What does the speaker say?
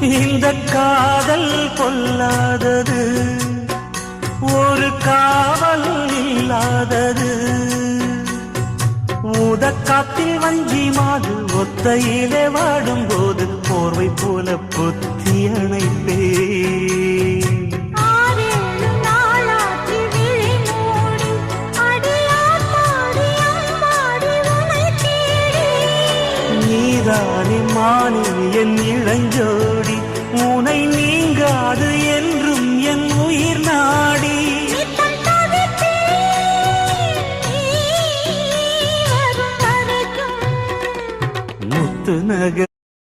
இந்த காதல் பொல்லாதது, ஒரு காவல் இல்லாதது. ஊதக்காத்தில் வஞ்சி மாது ஒத்தையிலே வாடும் போது போர்வை போல பொத்தி அணைப்பே. நீதானே மானே என்